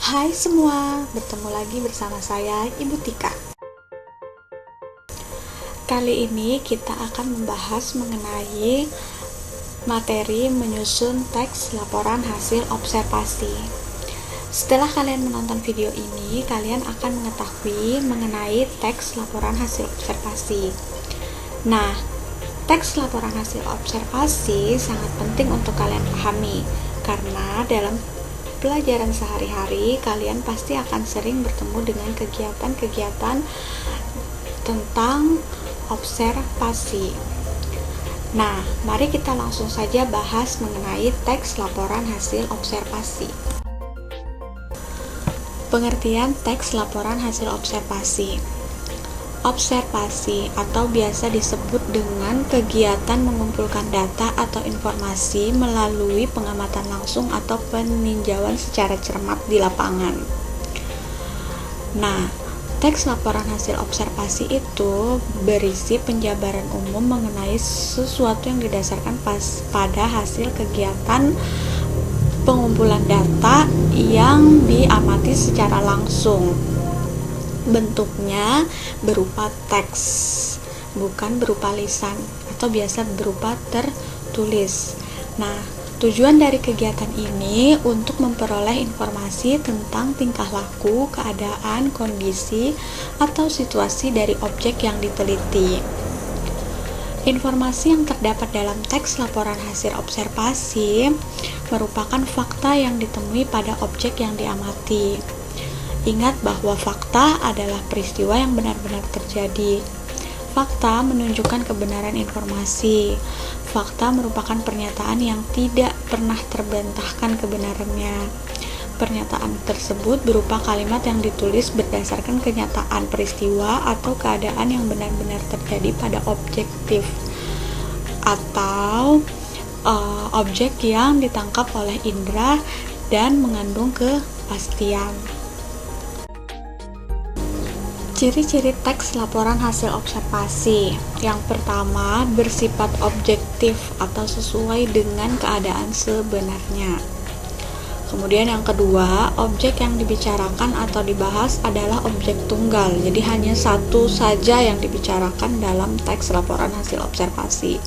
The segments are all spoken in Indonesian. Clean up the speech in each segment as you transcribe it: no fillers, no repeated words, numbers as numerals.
Hai semua, bertemu lagi bersama saya Ibu Tika. Kali ini kita akan membahas mengenai materi menyusun teks laporan hasil observasi. Setelah kalian menonton video ini, kalian akan mengetahui mengenai teks laporan hasil observasi. Nah, teks laporan hasil observasi sangat penting untuk kalian pahami, karena dalam pelajaran sehari-hari kalian pasti akan sering bertemu dengan kegiatan-kegiatan tentang observasi. Nah, mari kita langsung saja bahas mengenai teks laporan hasil observasi. Pengertian teks laporan hasil observasi. Observasi atau biasa disebut dengan kegiatan mengumpulkan data atau informasi melalui pengamatan langsung atau peninjauan secara cermat di lapangan. Nah, teks laporan hasil observasi itu berisi penjabaran umum mengenai sesuatu yang didasarkan pada hasil kegiatan pengumpulan data yang diamati secara langsung. Bentuknya berupa teks, bukan berupa lisan atau biasa berupa tertulis. Nah, tujuan dari kegiatan ini untuk memperoleh informasi tentang tingkah laku, keadaan, kondisi, atau situasi dari objek yang diteliti. Informasi yang terdapat dalam teks laporan hasil observasi merupakan fakta yang ditemui pada objek yang diamati. Ingat bahwa fakta adalah peristiwa yang benar-benar terjadi. Fakta menunjukkan kebenaran informasi. Fakta merupakan pernyataan yang tidak pernah terbantahkan kebenarannya. Pernyataan tersebut berupa kalimat yang ditulis berdasarkan kenyataan peristiwa atau keadaan yang benar-benar terjadi pada objektif atau objek yang ditangkap oleh indera dan mengandung kepastian. Ciri-ciri teks laporan hasil observasi. Yang pertama, bersifat objektif atau sesuai dengan keadaan sebenarnya. Kemudian yang kedua, objek yang dibicarakan atau dibahas adalah objek tunggal. Jadi hanya satu saja yang dibicarakan dalam teks laporan hasil observasi.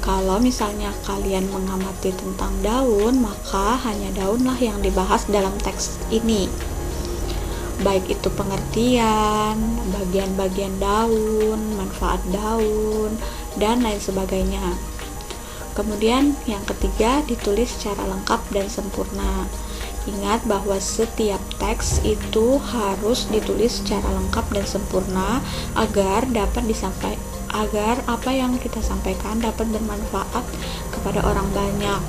Kalau misalnya kalian mengamati tentang daun, maka hanya daunlah yang dibahas dalam teks ini. Baik itu pengertian, bagian-bagian daun, manfaat daun, dan lain sebagainya. Kemudian yang ketiga, ditulis secara lengkap dan sempurna. Ingat bahwa setiap teks itu harus ditulis secara lengkap dan sempurna agar apa yang kita sampaikan dapat bermanfaat kepada orang banyak.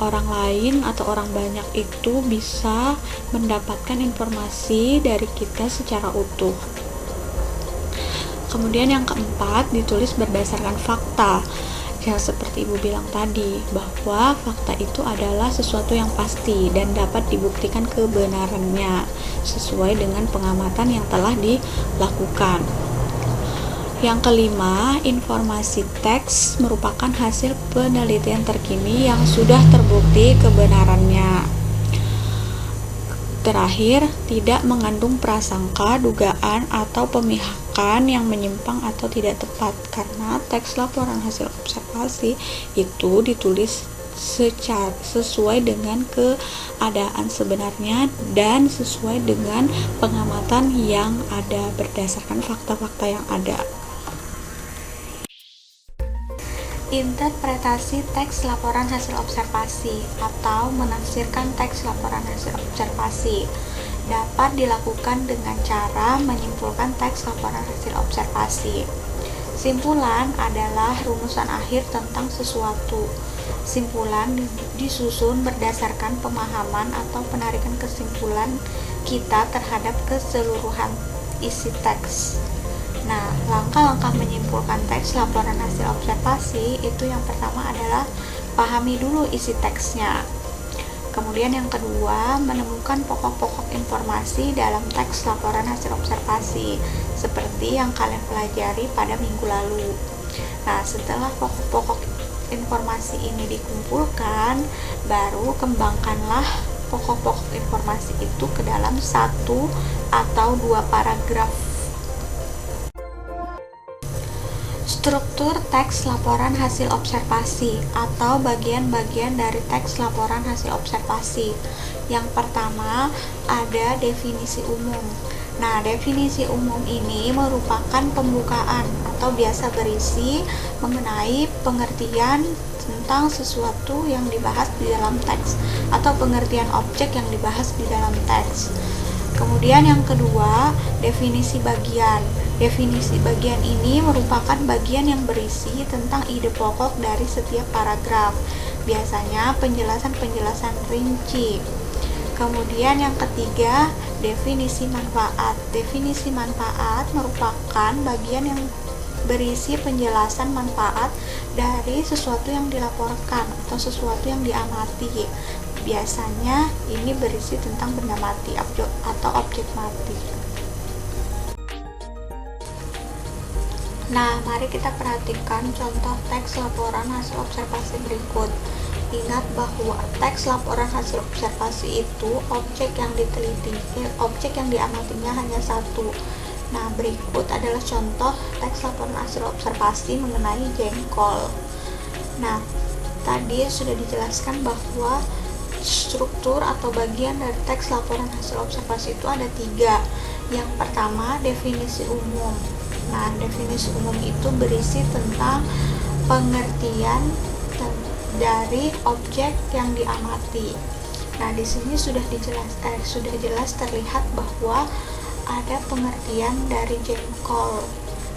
Orang lain atau orang banyak itu bisa mendapatkan informasi dari kita secara utuh. Kemudian yang keempat, ditulis berdasarkan fakta. Ya, seperti Ibu bilang tadi, bahwa fakta itu adalah sesuatu yang pasti dan dapat dibuktikan kebenarannya sesuai dengan pengamatan yang telah dilakukan. Yang kelima, informasi teks merupakan hasil penelitian terkini yang sudah terbukti kebenarannya. Terakhir, tidak mengandung prasangka, dugaan, atau pemihakan yang menyimpang atau tidak tepat, karena teks laporan hasil observasi itu ditulis sesuai dengan keadaan sebenarnya dan sesuai dengan pengamatan yang ada berdasarkan fakta-fakta yang ada. Interpretasi teks laporan hasil observasi atau menafsirkan teks laporan hasil observasi dapat dilakukan dengan cara menyimpulkan teks laporan hasil observasi. Simpulan adalah rumusan akhir tentang sesuatu. Simpulan disusun berdasarkan pemahaman atau penarikan kesimpulan kita terhadap keseluruhan isi teks. Nah, langkah-langkah menyimpulkan teks laporan hasil observasi itu yang pertama adalah pahami dulu isi teksnya. Kemudian yang kedua, menemukan pokok-pokok informasi dalam teks laporan hasil observasi seperti yang kalian pelajari pada minggu lalu. Nah, setelah pokok-pokok informasi ini dikumpulkan, baru kembangkanlah pokok-pokok informasi itu ke dalam satu atau dua paragraf. Struktur teks laporan hasil observasi atau bagian-bagian dari teks laporan hasil observasi. Yang pertama ada definisi umum. Nah, definisi umum ini merupakan pembukaan atau biasa berisi mengenai pengertian tentang sesuatu yang dibahas di dalam teks atau pengertian objek yang dibahas di dalam teks. Kemudian yang kedua, definisi bagian. Definisi bagian ini merupakan bagian yang berisi tentang ide pokok dari setiap paragraf. Biasanya penjelasan-penjelasan rinci. Kemudian yang ketiga, definisi manfaat. Definisi manfaat merupakan bagian yang berisi penjelasan manfaat dari sesuatu yang dilaporkan atau sesuatu yang diamati. Biasanya ini berisi tentang benda mati atau objek mati. Nah, mari kita perhatikan contoh teks laporan hasil observasi berikut. Ingat bahwa teks laporan hasil observasi itu objek yang diteliti, objek yang diamatinya hanya satu. Nah, berikut adalah contoh teks laporan hasil observasi mengenai jengkol. Nah, tadi sudah dijelaskan bahwa struktur atau bagian dari teks laporan hasil observasi itu ada 3. Yang pertama, definisi umum. Nah, definisi umum itu berisi tentang pengertian dari objek yang diamati. Nah, di sini sudah jelas terlihat bahwa ada pengertian dari jengkol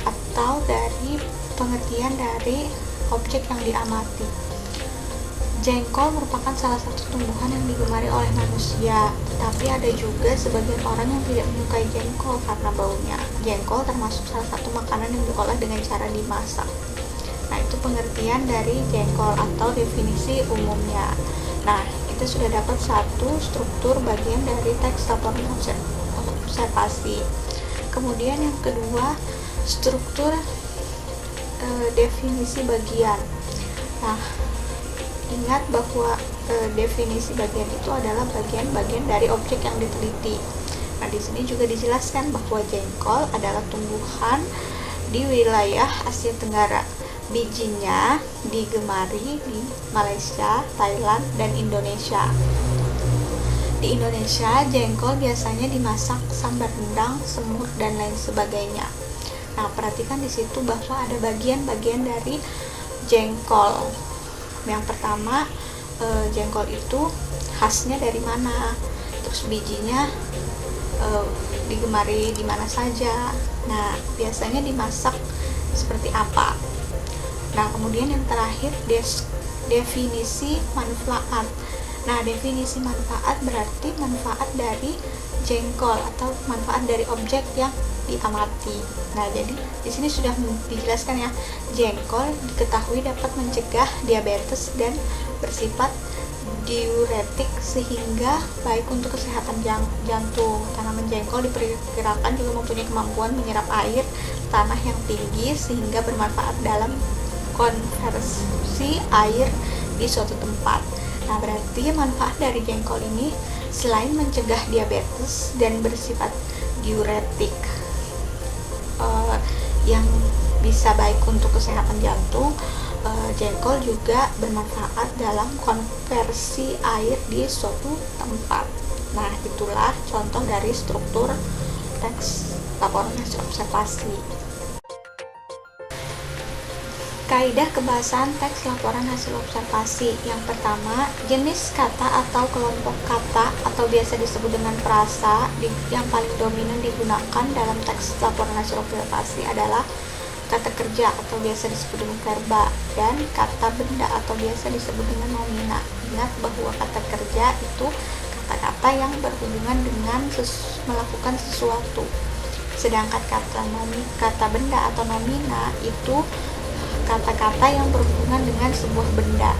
atau dari pengertian dari objek yang diamati. Jengkol merupakan salah satu tumbuhan yang digemari oleh manusia, tapi ada juga sebagian orang yang tidak menyukai jengkol karena baunya. Jengkol termasuk salah satu makanan yang diolah dengan cara dimasak. Nah, itu pengertian dari jengkol atau definisi umumnya. Nah, kita sudah dapat satu struktur bagian dari teks laporan observasi. Kemudian yang kedua, struktur definisi bagian. Nah, ingat bahwa definisi bagian itu adalah bagian-bagian dari objek yang diteliti. Nah, di sini juga dijelaskan bahwa jengkol adalah tumbuhan di wilayah Asia Tenggara. Bijinya digemari di Malaysia, Thailand, dan Indonesia. Di Indonesia, jengkol biasanya dimasak sambar rendang, semur, dan lain sebagainya. Nah, perhatikan di situ bahwa ada bagian-bagian dari jengkol. Yang pertama, jengkol itu khasnya dari mana, terus bijinya digemari di mana saja. Nah, biasanya dimasak seperti apa. Nah, kemudian yang terakhir, definisi manfaat. Nah, definisi manfaat berarti manfaat dari jengkol atau manfaat dari objek yang diamati. Nah, jadi di sini sudah dijelaskan ya, jengkol diketahui dapat mencegah diabetes dan bersifat diuretik sehingga baik untuk kesehatan jantung. Tanaman jengkol diperkirakan juga mempunyai kemampuan menyerap air tanah yang tinggi sehingga bermanfaat dalam konversi air di suatu tempat. Nah, berarti manfaat dari jengkol ini selain mencegah diabetes dan bersifat diuretik yang bisa baik untuk kesehatan jantung, jengkol juga bermanfaat dalam konversi air di suatu tempat. Nah, itulah contoh dari struktur teks laporan hasil observasi. Kaidah kebahasan teks laporan hasil observasi. Yang pertama, jenis kata atau kelompok kata atau biasa disebut dengan frasa yang paling dominan digunakan dalam teks laporan hasil observasi adalah kata kerja atau biasa disebut dengan verba dan kata benda atau biasa disebut dengan nomina. Ingat bahwa kata kerja itu kata-kata yang berhubungan dengan melakukan sesuatu. Sedangkan kata benda atau nomina itu kata-kata yang berhubungan dengan sebuah benda.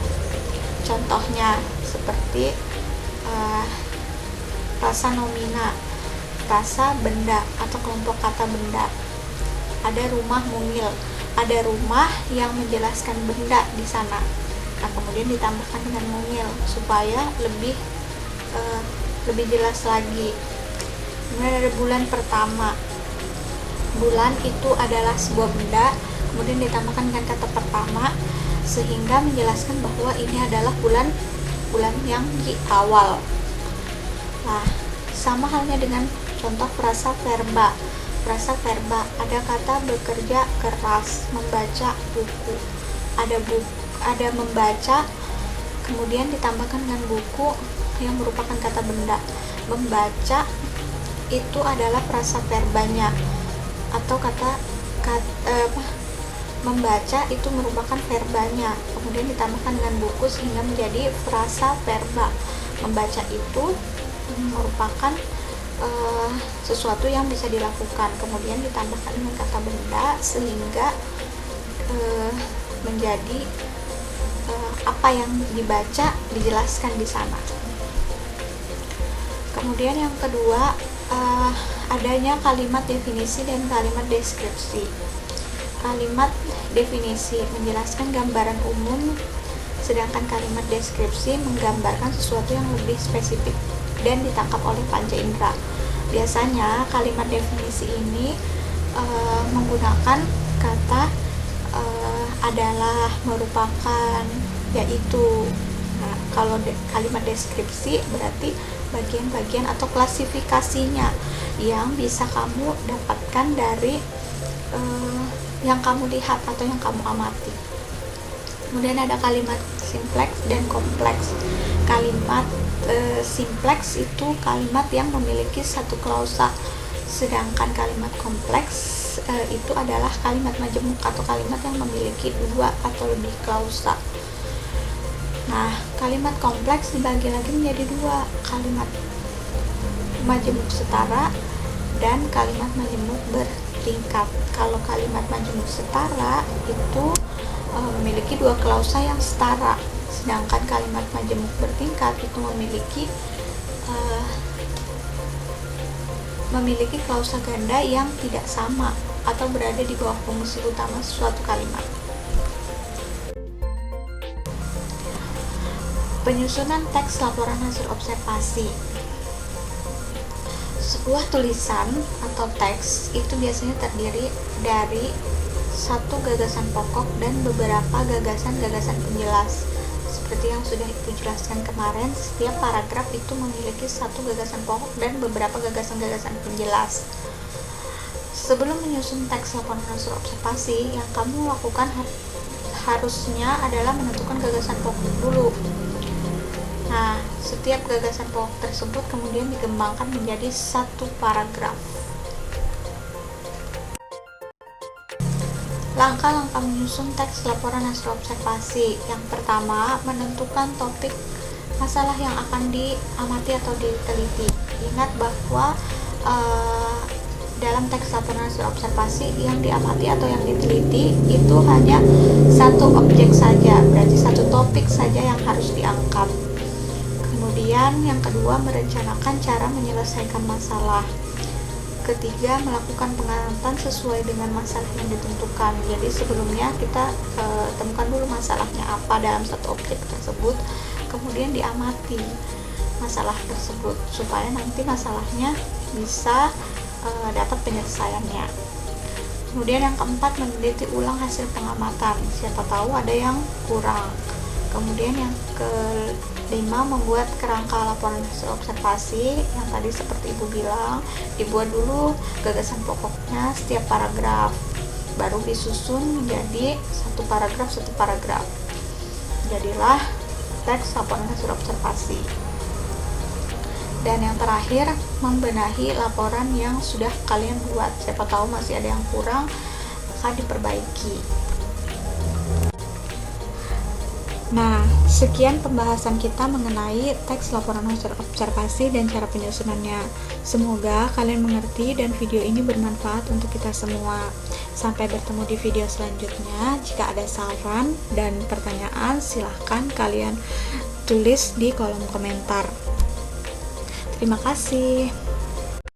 Contohnya seperti frasa nomina, frasa benda atau kelompok kata benda. Ada rumah mungil, ada rumah yang menjelaskan benda di sana. Nah, kemudian ditambahkan dengan mungil supaya lebih lebih jelas lagi. Kemudian ada bulan pertama. Bulan itu adalah sebuah benda, kemudian ditambahkan dengan kata pertama sehingga menjelaskan bahwa ini adalah bulan yang di awal. Nah, sama halnya dengan contoh frasa verba. Frasa verba ada kata bekerja keras, membaca buku. Ada membaca, kemudian ditambahkan dengan buku yang merupakan kata benda. Membaca itu adalah frasa verbanya, atau membaca itu merupakan verbanya, kemudian ditambahkan dengan buku sehingga menjadi frasa verba. Membaca itu merupakan sesuatu yang bisa dilakukan, kemudian ditambahkan dengan kata benda sehingga menjadi apa yang dibaca dijelaskan di sana. Kemudian yang kedua, adanya kalimat definisi dan kalimat deskripsi. Kalimat definisi menjelaskan gambaran umum, sedangkan kalimat deskripsi menggambarkan sesuatu yang lebih spesifik dan ditangkap oleh panca indera. Biasanya kalimat definisi ini menggunakan kata adalah, merupakan, yaitu. Nah, kalau kalimat deskripsi berarti bagian-bagian atau klasifikasinya yang bisa kamu dapatkan dari yang kamu lihat atau yang kamu amati. Kemudian ada kalimat simpleks dan kompleks. Kalimat simpleks itu kalimat yang memiliki satu klausa, sedangkan kalimat kompleks itu adalah kalimat majemuk atau kalimat yang memiliki dua atau lebih klausa. Nah, kalimat kompleks dibagi lagi menjadi dua, kalimat majemuk setara dan kalimat majemuk bertingkat. Kalau kalimat majemuk setara itu memiliki dua klausa yang setara, sedangkan kalimat majemuk bertingkat itu memiliki klausa ganda yang tidak sama atau berada di bawah fungsi utama suatu kalimat. Penyusunan teks laporan hasil observasi. Sebuah tulisan atau teks itu biasanya terdiri dari satu gagasan pokok dan beberapa gagasan-gagasan penjelas. Seperti yang sudah Ibu jelaskan kemarin, setiap paragraf itu memiliki satu gagasan pokok dan beberapa gagasan-gagasan penjelas. Sebelum menyusun teks laporan hasil observasi, yang kamu lakukan harusnya adalah menentukan gagasan pokok dulu. Nah, setiap gagasan pokok tersebut kemudian dikembangkan menjadi satu paragraf. Langkah-langkah menyusun teks laporan hasil observasi. Yang pertama, menentukan topik masalah yang akan diamati atau diteliti. Ingat bahwa dalam teks laporan hasil observasi yang diamati atau yang diteliti itu hanya satu objek saja, berarti satu topik saja yang harus diangkat. Kemudian yang kedua, merencanakan cara menyelesaikan masalah. Ketiga, melakukan pengamatan sesuai dengan masalah yang ditentukan. Jadi sebelumnya kita temukan dulu masalahnya apa dalam satu objek tersebut, kemudian diamati masalah tersebut supaya nanti masalahnya bisa dapat penyelesaiannya. Kemudian yang keempat, meneliti ulang hasil pengamatan. Siapa tahu ada yang kurang. Kemudian yang kelima, membuat kerangka laporan hasil observasi yang tadi seperti Ibu bilang, dibuat dulu gagasan pokoknya setiap paragraf, baru disusun menjadi satu paragraf. Jadilah teks laporan hasil observasi. Dan yang terakhir, membenahi laporan yang sudah kalian buat. Siapa tahu masih ada yang kurang, maka diperbaiki. Nah, sekian pembahasan kita mengenai teks laporan hasil observasi dan cara penyusunannya. Semoga kalian mengerti dan video ini bermanfaat untuk kita semua. Sampai bertemu di video selanjutnya. Jika ada saran dan pertanyaan, silahkan kalian tulis di kolom komentar. Terima kasih.